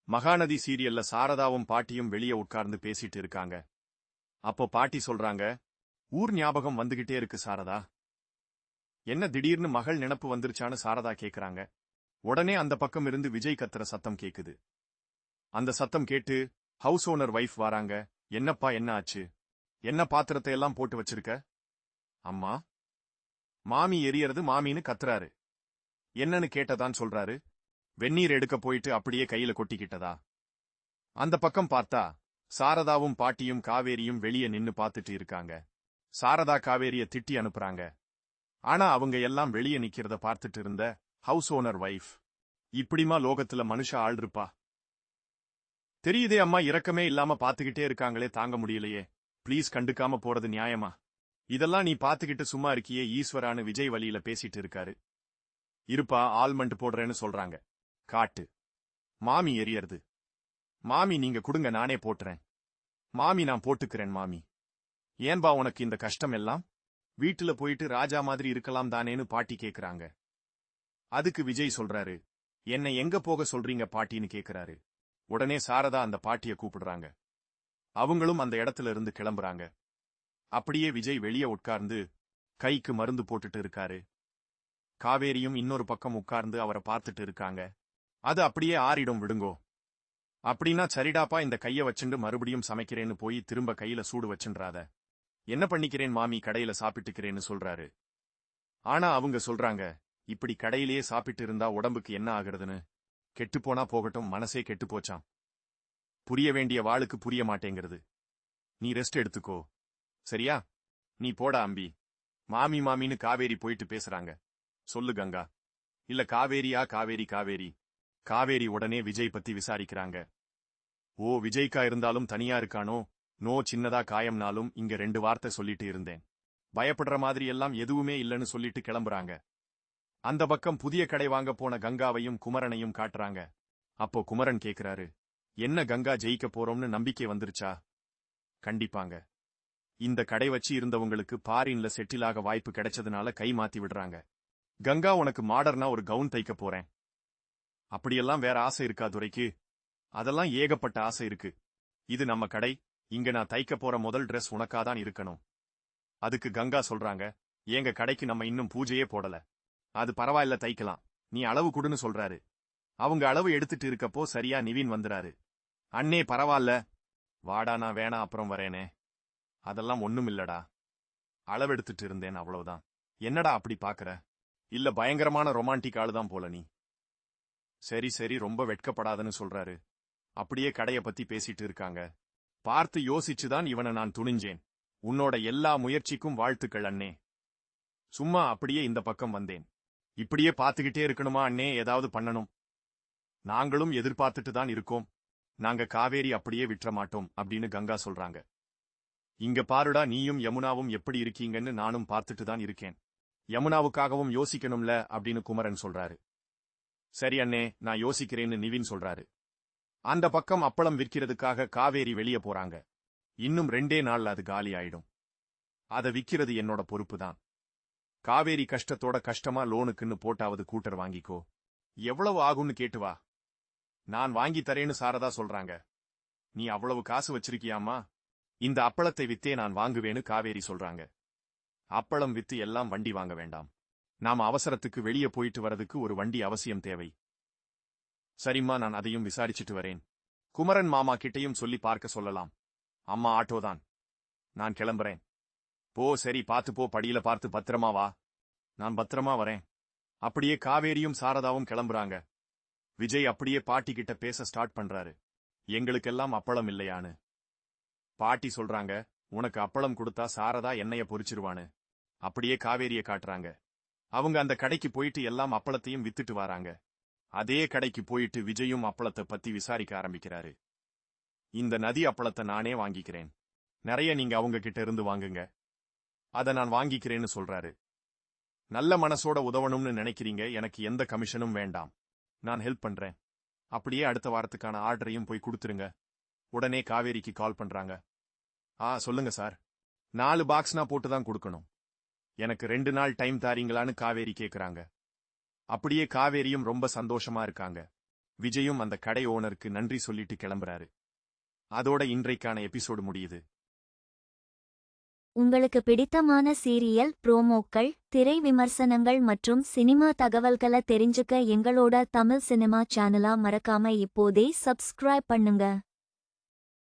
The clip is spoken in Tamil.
மகாநதி சீரியல்ல சாரதாவும் பாட்டியும் வெளியே உட்கார்ந்து பேசிட்டு இருக்காங்க. அப்போ பாட்டி சொல்றாங்க, ஊர் ஞாபகம் வந்துகிட்டே இருக்கு சாரதா. என்ன திடீர்னு மகள் நினப்பு வந்துருச்சான்னு சாரதா கேக்குறாங்க. உடனே அந்த பக்கம் இருந்து விஜய் கத்துற சத்தம் கேக்குது. அந்த சத்தம் கேட்டு ஹவுஸ் ஓனர் வைஃப் வராங்க. என்னப்பா என்ன ஆச்சு? என்ன பாத்திரத்தை எல்லாம் போட்டு வச்சிருக்க? அம்மா, மாமி எரியறது மாமின்னு கத்துறாரு. என்னன்னு கேட்டதான் சொல்றாரு. வெந்நீர் எடுக்க போயிட்டு அப்படியே கையில கொட்டிக்கிட்டதா? அந்த பக்கம் பார்த்தா சாரதாவும் பாட்டியும் காவேரியும் வெளியே நின்னு பாத்துட்டு இருக்காங்க. சாரதா காவேரிய திட்டி அனுப்புறாங்க. ஆனா அவங்க எல்லாம் வெளியே நிக்கிறத பார்த்துட்டு இருந்த ஹவுஸ் ஓனர் வைஃப், இப்படிமா லோகத்துல மனுஷ ஆள் இருப்பா? தெரியுதே அம்மா, இரக்கமே இல்லாம பாத்துக்கிட்டே இருக்காங்களே, தாங்க முடியலையே, ப்ளீஸ் கண்டுக்காம போறது நியாயமா? இதெல்லாம் நீ பாத்துக்கிட்டு சும்மா இருக்கியே ஈஸ்வரான்னு விஜய் வழியில பேசிட்டு இருக்காரு. இருப்பா, ஆல்மண்ட் போடுறேன்னு சொல்றாங்க. காட்டு. மாமி எரியறது. மாமி நீங்க குடுங்க, நானே போட்டுறேன். மாமி நான் போட்டுக்கிறேன் மாமி. ஏன்பா உனக்கு இந்த கஷ்டம் எல்லாம்? வீட்டுல போயிட்டு ராஜா மாதிரி இருக்கலாம் தானேன்னு பாட்டி கேக்குறாங்க. அதுக்கு விஜய் சொல்றாரு, என்னை எங்க போக சொல்றீங்க பாட்டின்னு கேக்குறாரு. உடனே சாரதா அந்த பாட்டிய கூப்பிடுறாங்க. அவங்களும் அந்த இடத்துல இருந்து கிளம்புறாங்க. அப்படியே விஜய் வெளியே உட்கார்ந்து கைக்கு மருந்து போட்டுட்டு இருக்காரு. காவேரியும் இன்னொரு பக்கம் உட்கார்ந்து அவரை பார்த்துட்டு இருக்காங்க. அது அப்படியே ஆறிடும் விடுங்கோ. அப்படின்னா சரிடாப்பா, இந்த கைய வச்சுண்டு மறுபடியும் சமைக்கிறேன்னு போய் திரும்ப கையில சூடு வச்சுன்றாத. என்ன பண்ணிக்கிறேன் மாமி, கடையில சாப்பிட்டுக்கிறேன்னு சொல்றாரு. ஆனா அவங்க சொல்றாங்க, இப்படி கடையிலேயே சாப்பிட்டு இருந்தா உடம்புக்கு என்ன ஆகுறதுன்னு. கெட்டுப்போனா போகட்டும், மனசே கெட்டு போச்சாம். புரிய வேண்டிய வாளுக்கு புரிய மாட்டேங்கிறது. நீ ரெஸ்ட் எடுத்துக்கோ, சரியா? நீ போடா அம்பி. மாமி மாமின்னு காவேரி போயிட்டு பேசுறாங்க. சொல்லு கங்கா. இல்ல காவேரியா? காவேரி காவேரி. காவேரி உடனே விஜய் பத்தி விசாரிக்கிறாங்க. ஓ, விஜய்க்கா இருந்தாலும் தனியா இருக்கானோ? நோ, சின்னதா காயம்னாலும் இங்க 2 வார்த்தை சொல்லிட்டு இருந்தேன். பயப்படுற மாதிரி எல்லாம் எதுவுமே இல்லன்னு சொல்லிட்டு கிளம்புறாங்க. அந்த பக்கம் புதிய கடை வாங்க போன கங்காவையும் குமரனையும் காட்டுறாங்க. அப்போ குமரன் கேக்குறாரு, என்ன கங்கா, ஜெயிக்க போறோம்னு நம்பிக்கை வந்துருச்சா? கண்டிப்பாங்க. இந்த கடை வச்சு இருந்தவங்களுக்கு பாரின்ல செட்டிலாக வாய்ப்பு கிடைச்சதுனால கை மாத்தி விடுறாங்க. கங்கா, உனக்கு மாடர்னா ஒரு கவுன் தைக்க போறேன். அப்படியெல்லாம் வேற ஆசை இருக்கா துரைக்கு? அதெல்லாம் ஏகப்பட்ட ஆசை இருக்கு. இது நம்ம கடை, இங்க நான் தைக்க போற முதல் Dress உனக்காதான் இருக்கணும். அதுக்கு கங்கா சொல்றாங்க, எங்க கடைக்கு நம்ம இன்னும் பூஜையே போடல. அது பரவாயில்ல, தைக்கலாம். நீ அளவு குடுன்னு சொல்றாரு. அவங்க அளவு எடுத்துட்டு இருக்கப்போ சரியா நிவின் வந்துறாரு. அண்ணே பரவாயில்ல, வாடா, நான் வேணா அப்புறம் வரேனே. அதெல்லாம் ஒண்ணும் இல்லடா, அளவெடுத்துட்டு இருந்தேன் அவ்வளவுதான். என்னடா அப்படி பாக்குற? இல்ல, பயங்கரமான ரொமான்டிக் ஆளுதான் போல நீ. சரி சரி, ரொம்ப வெட்கப்படாதன்னு சொல்றாரு. அப்படியே கடைய பத்தி பேசிட்டு இருக்காங்க. பார்த்து யோசிச்சுதான் இவனை நான் துணிஞ்சேன். உன்னோட எல்லா முயற்சிக்கும் வாழ்த்துக்கள் அண்ணே. சும்மா அப்படியே இந்த பக்கம் வந்தேன். இப்படியே பார்த்துக்கிட்டே இருக்கணுமா அண்ணே? ஏதாவது பண்ணணும். நாங்களும் எதிர்பார்த்துட்டு தான் இருக்கோம். நாங்க காவேரி அப்படியே விட்டுற மாட்டோம் அப்படின்னு கங்கா சொல்றாங்க. இங்க பாருடா, நீயும் யமுனாவும் எப்படி இருக்கீங்கன்னு நானும் பார்த்துட்டு தான் இருக்கேன். யமுனாவுக்காகவும் யோசிக்கணும்ல அப்படின்னு குமரன் சொல்றாரு. சரி அண்ணே, நான் யோசிக்கிறேன்னு நிவின் சொல்றாரு. அந்த பக்கம் அப்பளம் விற்கிறதுக்காக காவேரி வெளியே போறாங்க. இன்னும் 2 நாள்ல அது காலி ஆயிடும். அதை விக்கிறது என்னோட பொறுப்பு தான். காவேரி கஷ்டத்தோட கஷ்டமா லோனுக்குன்னு போட்டாவது கூட்டர் வாங்கிக்கோ. எவ்வளவு ஆகும்னு கேட்டு வா, நான் வாங்கி தரேன்னு சாரதா சொல்றாங்க. நீ அவ்வளவு காசு வச்சிருக்கியாமா? இந்த அப்பளத்தை வித்தே நான் வாங்குவேன்னு காவேரி சொல்றாங்க. அப்பளம் வித்து எல்லாம் வண்டி வாங்க வேண்டாம். நாம அவசரத்துக்கு வெளியே போயிட்டு வரதுக்கு ஒரு வண்டி அவசியம் தேவை. சரிம்மா, நான் அதையும் விசாரிச்சுட்டு வரேன். குமரன் மாமா கிட்டையும் சொல்லி பார்க்க சொல்லலாம். அம்மா ஆட்டோதான், நான் கிளம்புறேன். போ, சரி பார்த்து போ, படியில பார்த்து பத்திரமா வா. நான் பத்திரமா வரேன். அப்படியே காவேரியும் சாரதாவும் கிளம்புறாங்க. விஜய் அப்படியே பாட்டி கிட்ட பேச ஸ்டார்ட் பண்றாரு. எங்களுக்கெல்லாம் அப்பளம் இல்லையான்னு. பாட்டி சொல்றாங்க, உனக்கு அப்பளம் கொடுத்தா சாரதா எண்ணெய பொரிச்சிருவான்னு. அப்படியே காவேரிய காட்டுறாங்க. அவங்க அந்த கடைக்கு போயிட்டு எல்லாம் அப்பளத்தையும் வித்துட்டு வராங்க. அதே கடைக்கு போயிட்டு விஜயும் அப்பளத்தை பத்தி விசாரிக்க ஆரம்பிக்கிறாரு. இந்த நதி அப்பளத்தை நானே வாங்கிக்கிறேன். நிறைய நீங்க அவங்க கிட்ட இருந்து வாங்குங்க. அத நான் வாங்கிக்கிறேன்னு சொல்றாரு. நல்ல மனசோட உதவணும்னு நினைக்கிறீங்க, எனக்கு எந்த கமிஷனும் வேண்டாம். நான் ஹெல்ப் பண்றேன். அப்படியே அடுத்த வாரத்துக்கான ஆர்டரையும் போய் கொடுத்துருங்க. உடனே காவேரிக்கு கால் பண்றாங்க. சொல்லுங்க சார். 4 பாக்ஸ்னா போட்டுதான் கொடுக்கணும். எனக்கு 2 நாள் டைம் தாரீங்களான்னு காவேரி கேக்குறாங்க. அப்படியே காவேரியும் ரொம்ப சந்தோஷமா இருக்காங்க. விஜயும் அந்த கடை ஓனருக்கு நன்றி சொல்லிட்டு கிளம்புறாரு. அதோட இன்றைக்கான எபிசோடு முடியுது. உங்களுக்கு பிடித்தமான சீரியல் ப்ரோமோக்கள், திரை விமர்சனங்கள் மற்றும் சினிமா தகவல்களை தெரிஞ்சுக்க எங்களோட தமிழ் சினிமா சேனலை மறக்காம இப்போதே சப்ஸ்கிரைப் பண்ணுங்க.